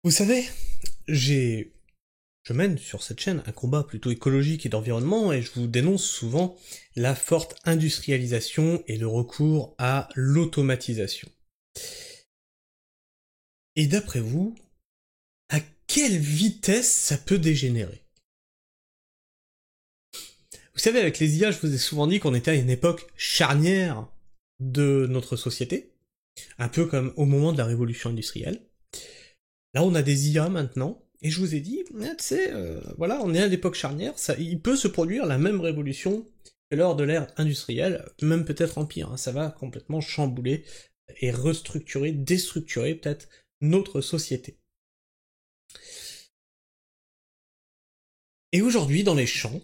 Vous savez, j'ai... je mène sur cette chaîne un combat plutôt écologique et d'environnement et je vous dénonce souvent la forte industrialisation et le recours à l'automatisation. Et d'après vous, à quelle vitesse ça peut dégénérer? Vous savez, avec les IA, je vous ai souvent dit qu'on était à une époque charnière de notre société, un peu comme au moment de la révolution industrielle. Là, on a des IA maintenant, et je vous ai dit, tu sais, voilà, on est à l'époque charnière, il peut se produire la même révolution que lors de l'ère industrielle, même peut-être en pire, hein, ça va complètement chambouler et restructurer, déstructurer peut-être notre société. Et aujourd'hui, dans les champs,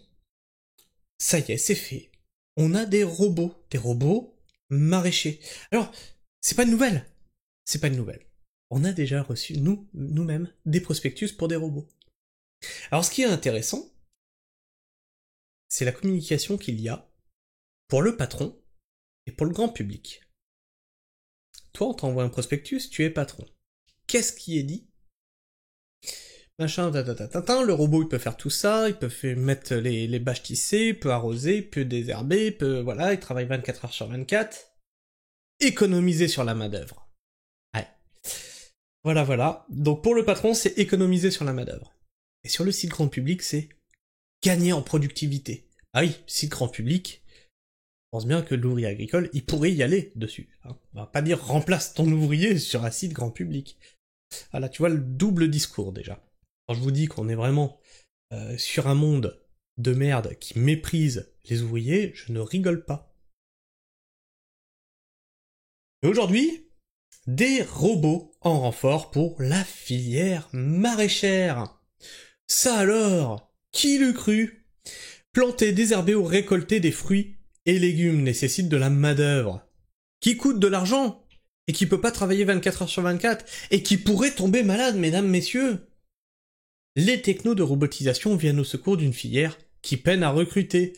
ça y est, c'est fait. On a des robots maraîchers. Alors, c'est pas une nouvelle, c'est pas une nouvelle. On a déjà reçu, nous-mêmes, des prospectus pour des robots. Alors ce qui est intéressant, c'est la communication qu'il y a pour le patron et pour le grand public. Toi, on t'envoie un prospectus, tu es patron. Qu'est-ce qui est dit? Machin, le robot il peut faire tout ça, il peut mettre les bâches tissées, il peut arroser, il peut désherber, voilà, il travaille 24 heures sur 24. Économiser sur la main-d'œuvre. Ouais. Voilà. Donc pour le patron, c'est économiser sur la main-d'œuvre. Et sur le site grand public, c'est gagner en productivité. Ah oui, site grand public, je pense bien que l'ouvrier agricole, il pourrait y aller dessus. Hein. On va pas dire remplace ton ouvrier sur un site grand public. Voilà, tu vois le double discours déjà. Quand je vous dis qu'on est vraiment sur un monde de merde qui méprise les ouvriers, je ne rigole pas. Et aujourd'hui, des robots en renfort pour la filière maraîchère. Ça alors, qui l'eût cru? Planter, désherber ou récolter des fruits et légumes nécessite de la main-d'œuvre, qui coûte de l'argent, et qui peut pas travailler 24 heures sur 24, et qui pourrait tomber malade, mesdames, messieurs. Les technos de robotisation viennent au secours d'une filière qui peine à recruter.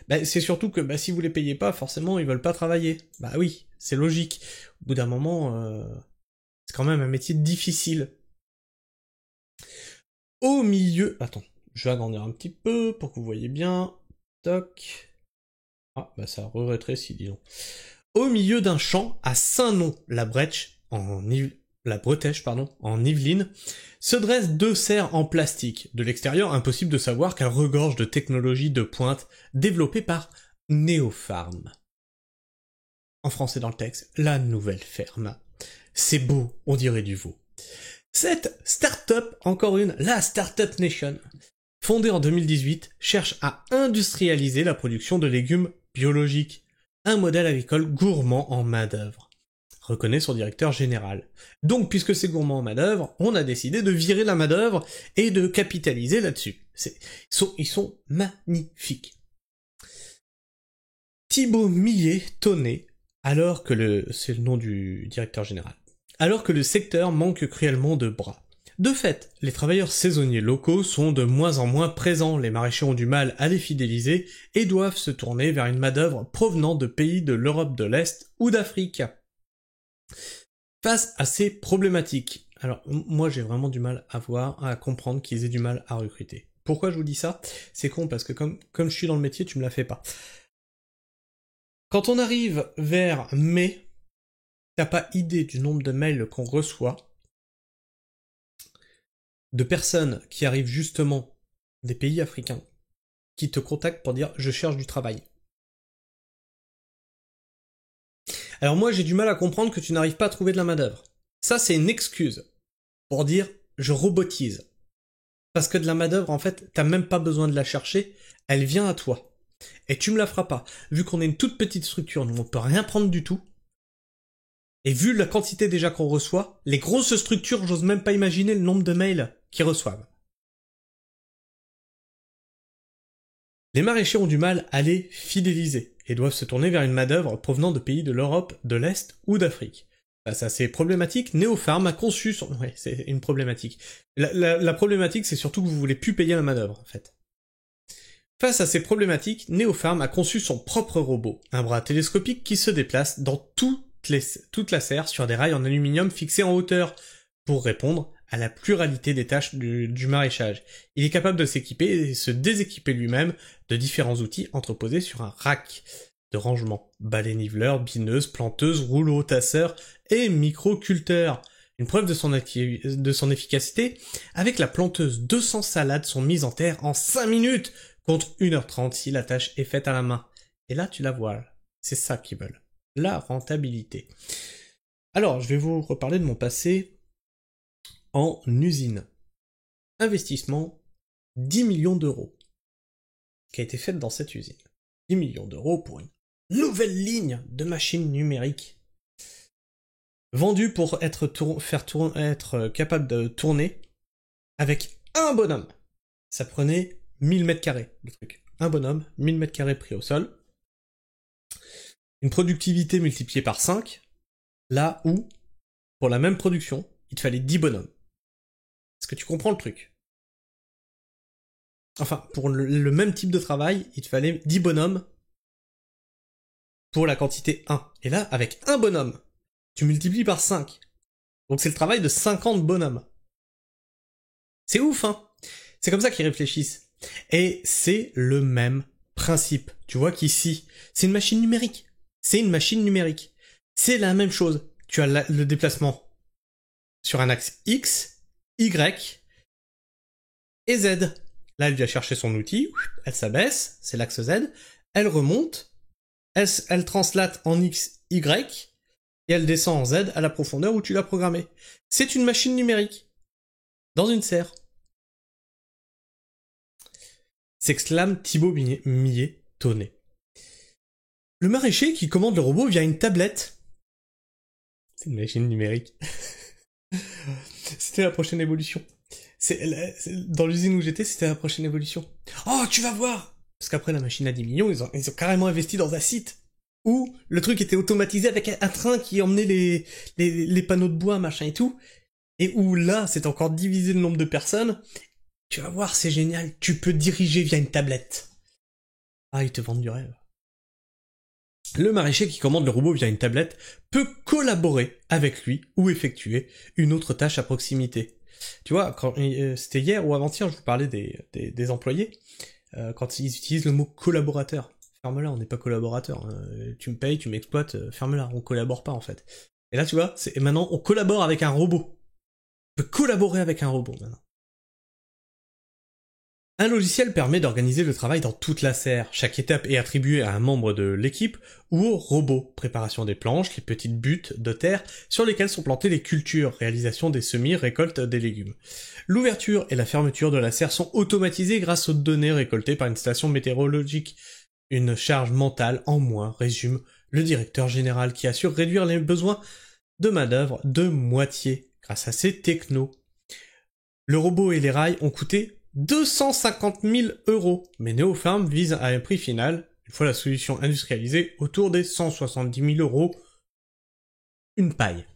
C'est surtout que si vous les payez pas, forcément ils veulent pas travailler. Bah oui, c'est logique. Au bout d'un moment, c'est quand même un métier difficile. Au milieu... Attends, je vais agrandir un petit peu pour que vous voyez bien. Toc. Ah, ça rétrécit, disons. Au milieu d'un champ à Saint-Nom-la-Bretèche, en Yvelines, se dressent deux serres en plastique. De l'extérieur, impossible de savoir qu'elles regorgent de technologies de pointe développées par Neopharm. En français dans le texte, la nouvelle ferme. C'est beau, on dirait du veau. Cette start-up, encore une, la Startup Nation, fondée en 2018, cherche à industrialiser la production de légumes biologiques. Un modèle agricole gourmand en main-d'œuvre, reconnaît son directeur général. Donc, puisque c'est gourmand en main-d'œuvre, on a décidé de virer la main-d'œuvre et de capitaliser là-dessus. Ils sont magnifiques. Thibaut Millet-Tonnet, c'est le nom du directeur général, alors que le secteur manque cruellement de bras. De fait, les travailleurs saisonniers locaux sont de moins en moins présents, les maraîchers ont du mal à les fidéliser et doivent se tourner vers une main-d'œuvre provenant de pays de l'Europe de l'Est ou d'Afrique. Face à ces problématiques, alors moi j'ai vraiment du mal à comprendre qu'ils aient du mal à recruter. Pourquoi je vous dis ça? C'est con parce que comme je suis dans le métier, tu me la fais pas. Quand on arrive vers mai, t'as pas idée du nombre de mails qu'on reçoit de personnes qui arrivent justement des pays africains, qui te contactent pour dire « je cherche du travail ». Alors moi j'ai du mal à comprendre que tu n'arrives pas à trouver de la main-d'œuvre. Ça c'est une excuse pour dire « je robotise ». Parce que de la main-d'œuvre, en fait, t'as même pas besoin de la chercher, elle vient à toi. Et tu me la feras pas. Vu qu'on est une toute petite structure, nous on peut rien prendre du tout. Et vu la quantité déjà qu'on reçoit, les grosses structures, j'ose même pas imaginer le nombre de mails qu'ils reçoivent. Les maraîchers ont du mal à les fidéliser et doivent se tourner vers une main-d'œuvre provenant de pays de l'Europe, de l'Est ou d'Afrique. Face à ces problématiques, Neopharm a conçu son... Ouais, c'est une problématique. La problématique, c'est surtout que vous voulez plus payer la main-d'œuvre, en fait. Face à ces problématiques, Neopharm a conçu son propre robot, un bras télescopique qui se déplace dans toute la serre sur des rails en aluminium fixés en hauteur, pour répondre à la pluralité des tâches du maraîchage. Il est capable de s'équiper et se déséquiper lui-même de différents outils entreposés sur un rack de rangement. Balai niveleur, bineuse, planteuse, rouleau tasseur et microculteur. Une preuve de son efficacité, avec la planteuse, 200 salades sont mises en terre en 5 minutes, contre 1h30 si la tâche est faite à la main. Et là, tu la vois. C'est ça qu'ils veulent. La rentabilité. Alors, je vais vous reparler de mon passé en usine. Investissement, 10 millions d'euros, qui a été fait dans cette usine. 10 millions d'euros pour une nouvelle ligne de machines numériques. Vendue pour être capable de tourner avec un bonhomme. Ça prenait 1000 mètres carrés, le truc. Un bonhomme, 1000 mètres carrés pris au sol. Une productivité multipliée par 5, là où, pour la même production, il te fallait 10 bonhommes. Est-ce que tu comprends le truc? Enfin, pour le même type de travail, il te fallait 10 bonhommes pour la quantité 1. Et là, avec un bonhomme, tu multiplies par 5. Donc c'est le travail de 50 bonhommes. C'est ouf, hein? C'est comme ça qu'ils réfléchissent. Et c'est le même principe. Tu vois qu'ici, c'est une machine numérique. C'est une machine numérique. C'est la même chose. Tu as le déplacement sur un axe X, Y et Z. Là, elle vient chercher son outil, elle s'abaisse, c'est l'axe Z, elle remonte, elle translate en X, Y, et elle descend en Z à la profondeur où tu l'as programmée. C'est une machine numérique. Dans une serre. S'exclame Thibaut Millet, tonné. Le maraîcher qui commande le robot via une tablette. C'est une machine numérique. C'était la prochaine évolution. Dans l'usine où j'étais, c'était la prochaine évolution. Oh, tu vas voir! Parce qu'après la machine à 10 millions, ils ont carrément investi dans un site où le truc était automatisé avec un train qui emmenait les panneaux de bois, machin et tout. Et où là, c'est encore divisé le nombre de personnes. Tu vas voir, c'est génial. Tu peux diriger via une tablette. Ah, ils te vendent du rêve. Le maraîcher qui commande le robot via une tablette peut collaborer avec lui ou effectuer une autre tâche à proximité. Tu vois, c'était hier ou avant-hier, je vous parlais des employés, quand ils utilisent le mot collaborateur. Ferme-la, on n'est pas collaborateur. Hein. Tu me payes, tu m'exploites, ferme-la, on collabore pas en fait. Et là, tu vois, et maintenant, on collabore avec un robot. On peut collaborer avec un robot maintenant. Un logiciel permet d'organiser le travail dans toute la serre. Chaque étape est attribuée à un membre de l'équipe ou au robot. Préparation des planches, les petites buttes de terre sur lesquelles sont plantées les cultures, réalisation des semis, récolte des légumes. L'ouverture et la fermeture de la serre sont automatisées grâce aux données récoltées par une station météorologique. Une charge mentale en moins, résume le directeur général qui assure réduire les besoins de main-d'œuvre de moitié grâce à ces technos. Le robot et les rails ont coûté 250 000 €, mais Neopharm vise à un prix final, une fois la solution industrialisée, autour des 170 000 €, une paille.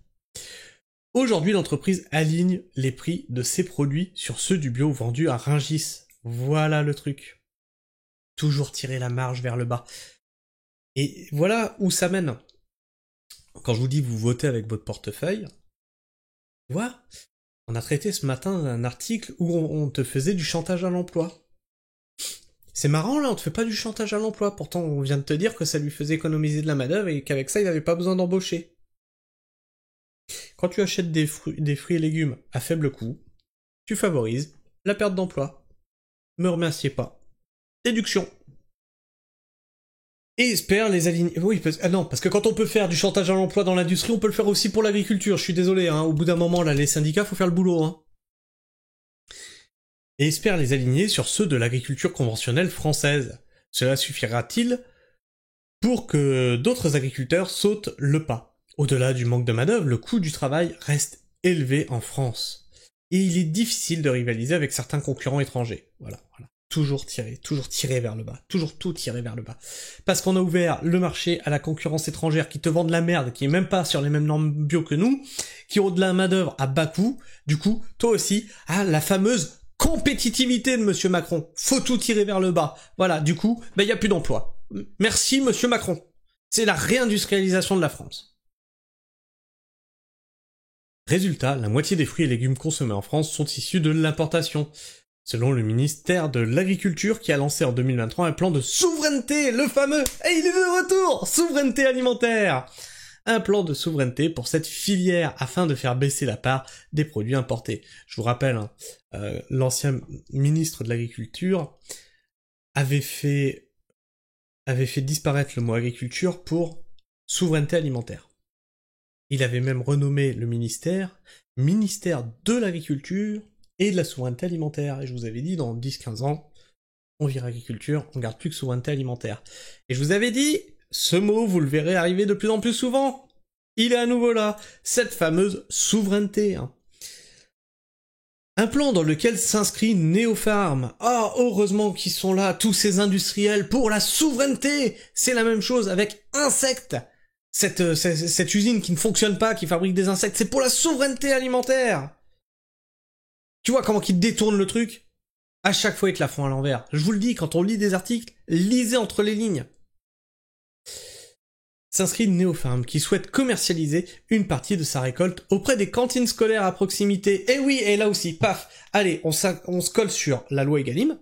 Aujourd'hui, l'entreprise aligne les prix de ses produits sur ceux du bio vendus à Rungis. Voilà le truc. Toujours tirer la marge vers le bas. Et voilà où ça mène. Quand je vous dis vous votez avec votre portefeuille, tu vois, on a traité ce matin un article où on te faisait du chantage à l'emploi. C'est marrant là, on te fait pas du chantage à l'emploi, pourtant on vient de te dire que ça lui faisait économiser de la main-d'œuvre et qu'avec ça il n'avait pas besoin d'embaucher. Quand tu achètes des fruits et légumes à faible coût, tu favorises la perte d'emploi. Me remerciez pas. Déduction. Et espère les aligner. Oui, parce que quand on peut faire du chantage à l'emploi dans l'industrie, on peut le faire aussi pour l'agriculture. Je suis désolé, hein. Au bout d'un moment, là, les syndicats, faut faire le boulot, hein. Et espère les aligner sur ceux de l'agriculture conventionnelle française. Cela suffira-t-il pour que d'autres agriculteurs sautent le pas? Au-delà du manque de main-d'œuvre, le coût du travail reste élevé en France. Et il est difficile de rivaliser avec certains concurrents étrangers. Voilà. Toujours tirer vers le bas. Toujours tout tirer vers le bas. Parce qu'on a ouvert le marché à la concurrence étrangère qui te vend de la merde, qui est même pas sur les mêmes normes bio que nous, qui ont de la main-d'œuvre à bas coût. Du coup, toi aussi, la fameuse compétitivité de Monsieur Macron. Faut tout tirer vers le bas. Voilà, du coup, il y a plus d'emploi. Merci Monsieur Macron. C'est la réindustrialisation de la France. Résultat, la moitié des fruits et légumes consommés en France sont issus de l'importation. Selon le ministère de l'Agriculture qui a lancé en 2023 un plan de souveraineté, le fameux, et il est de retour, souveraineté alimentaire. Un plan de souveraineté pour cette filière afin de faire baisser la part des produits importés. Je vous rappelle, l'ancien ministre de l'Agriculture avait fait disparaître le mot agriculture pour souveraineté alimentaire. Il avait même renommé le ministère de l'Agriculture et de la souveraineté alimentaire. Et je vous avais dit, dans 10-15 ans, on vire agriculture, on garde plus que souveraineté alimentaire. Et je vous avais dit, ce mot, vous le verrez arriver de plus en plus souvent. Il est à nouveau là, cette fameuse souveraineté. Un plan dans lequel s'inscrit Neopharm. Ah, heureusement qu'ils sont là, tous ces industriels, pour la souveraineté. C'est la même chose avec Insectes. Cette usine qui ne fonctionne pas, qui fabrique des insectes, c'est pour la souveraineté alimentaire. Tu vois comment ils détournent le truc? À chaque fois, ils te la font à l'envers. Je vous le dis, quand on lit des articles, lisez entre les lignes. S'inscrit Neopharm, qui souhaite commercialiser une partie de sa récolte auprès des cantines scolaires à proximité. Et oui, et là aussi, paf, allez, on se colle sur la loi Egalim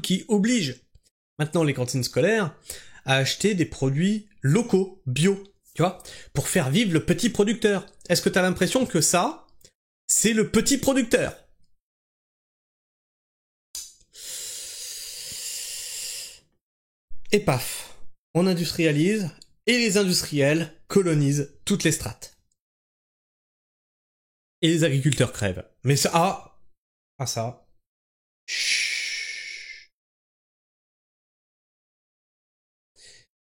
qui oblige maintenant les cantines scolaires à acheter des produits locaux, bio, tu vois, pour faire vivre le petit producteur. Est-ce que t'as l'impression que ça, c'est le petit producteur? Et paf, on industrialise, et les industriels colonisent toutes les strates. Et les agriculteurs crèvent. Mais ça... ça... Chut.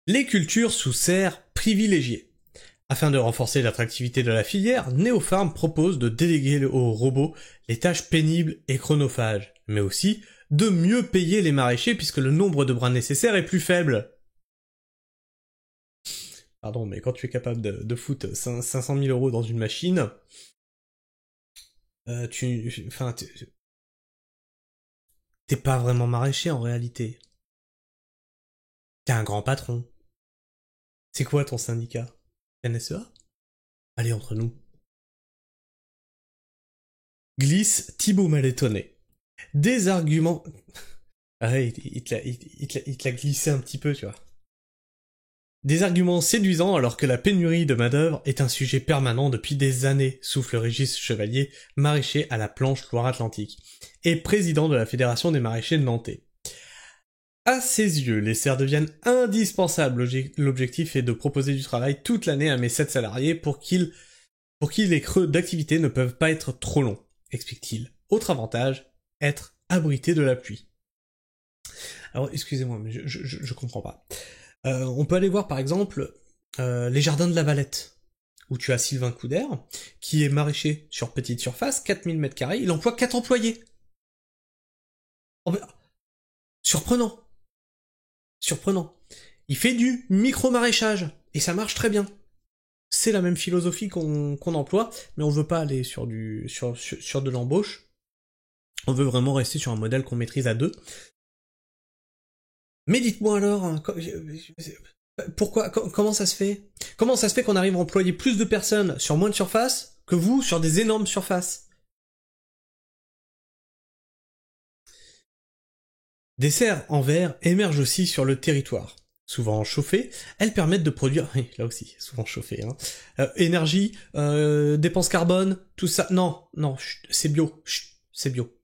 Les cultures sous serre privilégiées. Afin de renforcer l'attractivité de la filière, Neopharm propose de déléguer aux robots les tâches pénibles et chronophages, mais aussi de mieux payer les maraîchers puisque le nombre de bras nécessaires est plus faible. Pardon, mais quand tu es capable de foutre 500 000 euros dans une machine, t'es pas vraiment maraîcher en réalité. T'es un grand patron. C'est quoi ton syndicat? NSEA? Allez, entre nous. Glisse Thibaut Malétonné. Des arguments... Ah, il te l'a glissé un petit peu, tu vois. Des arguments séduisants alors que la pénurie de main-d'œuvre est un sujet permanent depuis des années, souffle Régis Chevalier, maraîcher à la Planche Loire-Atlantique, et président de la Fédération des maraîchers de nantais. À ses yeux, les serres deviennent indispensables. L'objectif est de proposer du travail toute l'année à mes 7 salariés pour qui les creux d'activité ne peuvent pas être trop longs, explique-t-il. Autre avantage, être abrité de la pluie. Alors, excusez-moi, mais je comprends pas. On peut aller voir, par exemple, les jardins de la Valette, où tu as Sylvain Couder, qui est maraîcher sur petite surface, 4000 m², il emploie 4 employés. Oh, ben, surprenant. Il fait du micro-maraîchage, et ça marche très bien. C'est la même philosophie qu'on emploie, mais on veut pas aller sur de l'embauche. On veut vraiment rester sur un modèle qu'on maîtrise à deux. Mais dites-moi alors, pourquoi, comment ça se fait? Comment ça se fait qu'on arrive à employer plus de personnes sur moins de surface que vous sur des énormes surfaces? Des serres en verre émergent aussi sur le territoire. Souvent chauffées, elles permettent de produire... Oui, là aussi, souvent chauffées, énergie, dépenses carbone, tout ça... Non, c'est bio, c'est bio.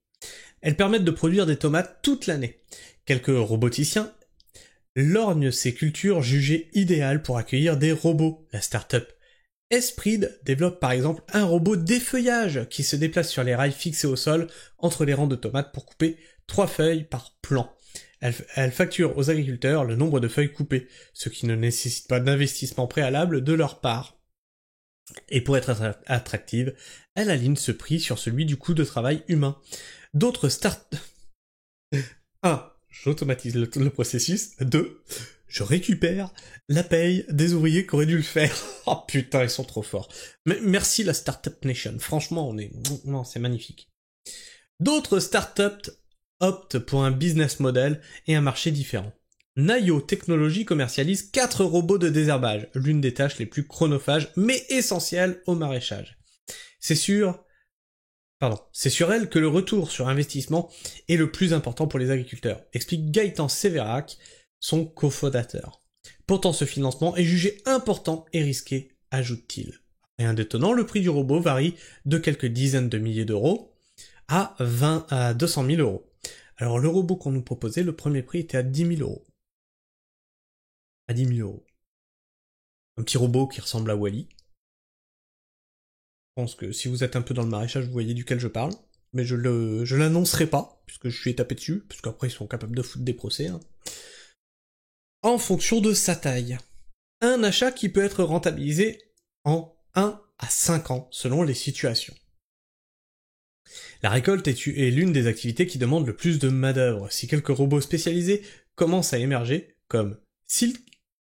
Elles permettent de produire des tomates toute l'année. Quelques roboticiens lorgnent ces cultures jugées idéales pour accueillir des robots. La start-up Esprid développe par exemple un robot d'effeuillage qui se déplace sur les rails fixés au sol entre les rangs de tomates pour couper 3 feuilles par plan. Elle facture aux agriculteurs le nombre de feuilles coupées, ce qui ne nécessite pas d'investissement préalable de leur part. Et pour être attractive, elle aligne ce prix sur celui du coût de travail humain. D'autres j'automatise le processus. 2. Je récupère la paye des ouvriers qui auraient dû le faire. Oh putain, ils sont trop forts. Mais merci la Startup Nation. Franchement, non, c'est magnifique. D'autres startups optent pour un business model et un marché différent. Nayo Technologies commercialise 4 robots de désherbage, l'une des tâches les plus chronophages mais essentielles au maraîchage. C'est sur elle que le retour sur investissement est le plus important pour les agriculteurs, explique Gaëtan Sévérac, son cofondateur. Pourtant, ce financement est jugé important et risqué, ajoute-t-il. Rien d'étonnant, le prix du robot varie de quelques dizaines de milliers d'euros à 200 000 euros. Alors, le robot qu'on nous proposait, le premier prix était à 10 000 euros. À 10 000 euros. Un petit robot qui ressemble à Wall-E. Je pense que si vous êtes un peu dans le maraîchage, vous voyez duquel je parle. Mais je l'annoncerai pas, puisque je suis tapé dessus, parce qu'après ils sont capables de foutre des procès. Hein. En fonction de sa taille. Un achat qui peut être rentabilisé en 1 à 5 ans, selon les situations. La récolte est l'une des activités qui demande le plus de main-d'œuvre. Si quelques robots spécialisés commencent à émerger, comme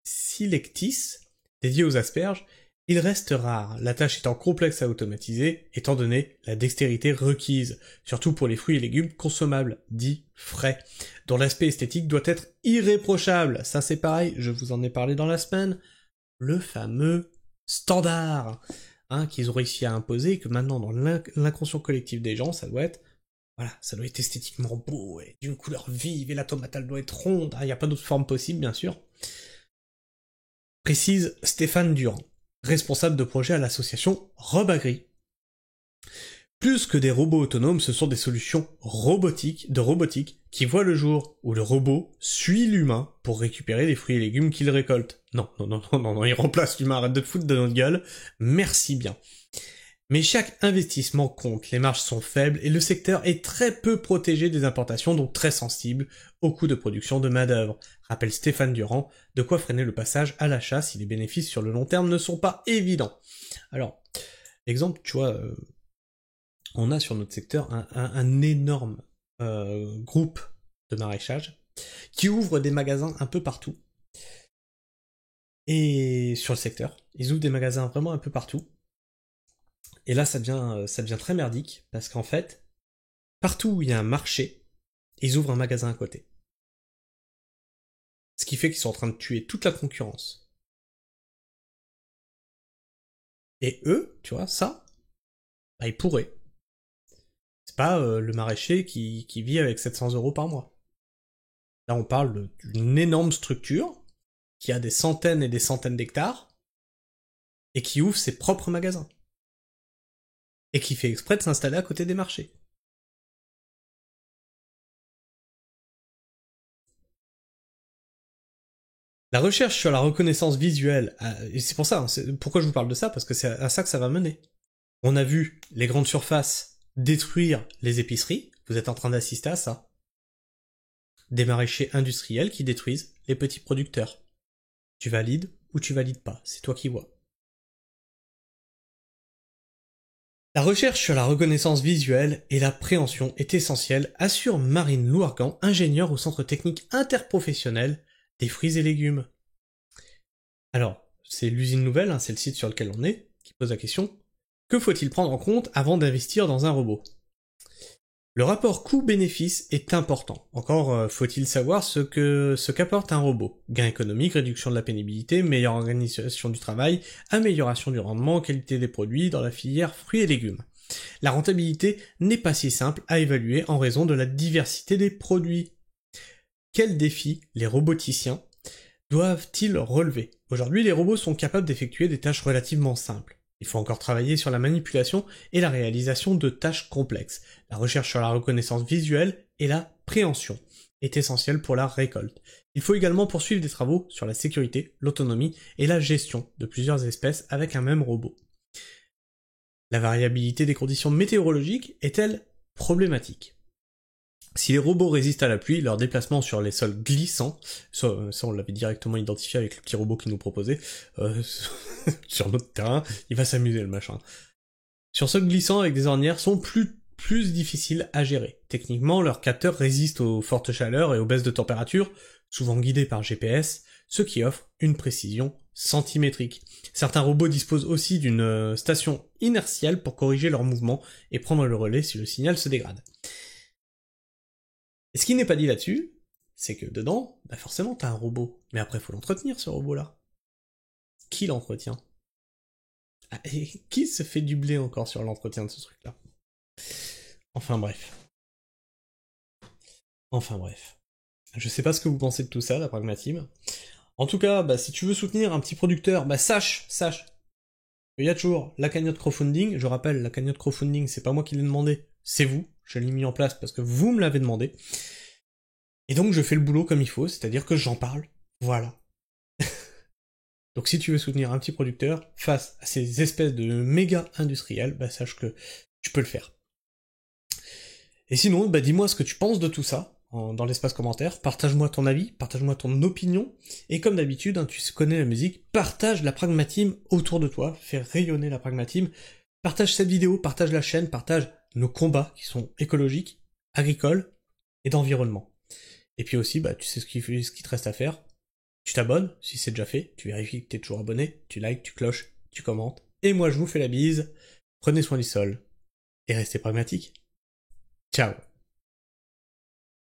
Silectis, dédié aux asperges, il reste rare, la tâche étant complexe à automatiser, étant donné la dextérité requise, surtout pour les fruits et légumes consommables, dits frais, dont l'aspect esthétique doit être irréprochable. Ça c'est pareil, je vous en ai parlé dans la semaine, le fameux standard, hein, qu'ils ont réussi à imposer, et que maintenant dans l'inconscient collectif des gens, ça doit être esthétiquement beau, et d'une couleur vive, et la tomate elle doit être ronde, il n'y a pas d'autre forme possible bien sûr. Précise Stéphane Durand, responsable de projet à l'association Robagri. Plus que des robots autonomes, ce sont des solutions robotiques qui voient le jour où le robot suit l'humain pour récupérer les fruits et légumes qu'il récolte. Non, il remplace l'humain, arrête de te foutre de notre gueule, merci bien. Mais chaque investissement compte, les marges sont faibles et le secteur est très peu protégé des importations, donc très sensible aux coûts de production de main-d'œuvre. Rappelle Stéphane Durand, de quoi freiner le passage à l'achat si les bénéfices sur le long terme ne sont pas évidents. Alors, exemple, tu vois, on a sur notre secteur un énorme groupe de maraîchage qui ouvre des magasins un peu partout. Et sur le secteur, ils ouvrent des magasins vraiment un peu partout. Et là, ça devient très merdique, parce qu'en fait, partout où il y a un marché, ils ouvrent un magasin à côté. Ce qui fait qu'ils sont en train de tuer toute la concurrence. Et eux, tu vois, ça, bah, ils pourraient. C'est pas le maraîcher qui vit avec 700 € par mois. Là, on parle d'une énorme structure qui a des centaines et des centaines d'hectares et qui ouvre ses propres magasins. Et qui fait exprès de s'installer à côté des marchés. La recherche sur la reconnaissance visuelle, et c'est pour ça, hein, pourquoi je vous parle de ça, parce que c'est à ça que ça va mener. On a vu les grandes surfaces détruire les épiceries, vous êtes en train d'assister à ça. Des maraîchers industriels qui détruisent les petits producteurs. Tu valides ou tu valides pas, c'est toi qui vois. La recherche sur la reconnaissance visuelle et la préhension est essentielle, assure Marine Louargan, ingénieure au Centre technique interprofessionnel des fruits et légumes. Alors, c'est l'usine nouvelle, hein, c'est le site sur lequel on est, qui pose la question, que faut-il prendre en compte avant d'investir dans un robot ? Le rapport coût-bénéfice est important. Encore faut-il savoir ce qu'apporte un robot. Gain économique, réduction de la pénibilité, meilleure organisation du travail, amélioration du rendement, qualité des produits dans la filière fruits et légumes. La rentabilité n'est pas si simple à évaluer en raison de la diversité des produits. Quels défis les roboticiens doivent-ils relever ? Aujourd'hui, les robots sont capables d'effectuer des tâches relativement simples. Il faut encore travailler sur la manipulation et la réalisation de tâches complexes. La recherche sur la reconnaissance visuelle et la préhension est essentielle pour la récolte. Il faut également poursuivre des travaux sur la sécurité, l'autonomie et la gestion de plusieurs espèces avec un même robot. La variabilité des conditions météorologiques est-elle problématique ? Si les robots résistent à la pluie, leur déplacement sur les sols glissants, ça on l'avait directement identifié avec le petit robot qu'il nous proposait, sur notre terrain, il va s'amuser le machin. Sur sols glissants avec des ornières sont plus difficiles à gérer. Techniquement, leurs capteurs résistent aux fortes chaleurs et aux baisses de température, souvent guidés par GPS, ce qui offre une précision centimétrique. Certains robots disposent aussi d'une station inertielle pour corriger leur mouvement et prendre le relais si le signal se dégrade. Et ce qui n'est pas dit là-dessus, c'est que dedans, bah forcément t'as un robot. Mais après faut l'entretenir ce robot-là. Qui l'entretient ? Ah, et qui se fait du blé encore sur l'entretien de ce truc-là? Enfin bref. Enfin bref. Je sais pas ce que vous pensez de tout ça, la pragmatisme. En tout cas, bah, si tu veux soutenir un petit producteur, bah sache, il y a toujours la cagnotte crowdfunding. Je rappelle, la cagnotte crowdfunding, c'est pas moi qui l'ai demandé, c'est vous. Je l'ai mis en place parce que vous me l'avez demandé. Et donc je fais le boulot comme il faut, c'est-à-dire que j'en parle. Voilà. Donc si tu veux soutenir un petit producteur face à ces espèces de méga industriels, bah sache que tu peux le faire. Et sinon, bah dis-moi ce que tu penses de tout ça dans l'espace commentaire, partage-moi ton avis, partage-moi ton opinion, et comme d'habitude, hein, tu connais la musique, partage la pragmatisme autour de toi, fais rayonner la pragmatisme, partage cette vidéo, partage la chaîne, partage nos combats qui sont écologiques, agricoles et d'environnement. Et puis aussi, bah tu sais ce qui te reste à faire, tu t'abonnes, si c'est déjà fait, tu vérifies que t'es toujours abonné, tu likes, tu cloches, tu commentes, et moi je vous fais la bise, prenez soin du sol, et restez pragmatiques. Ciao.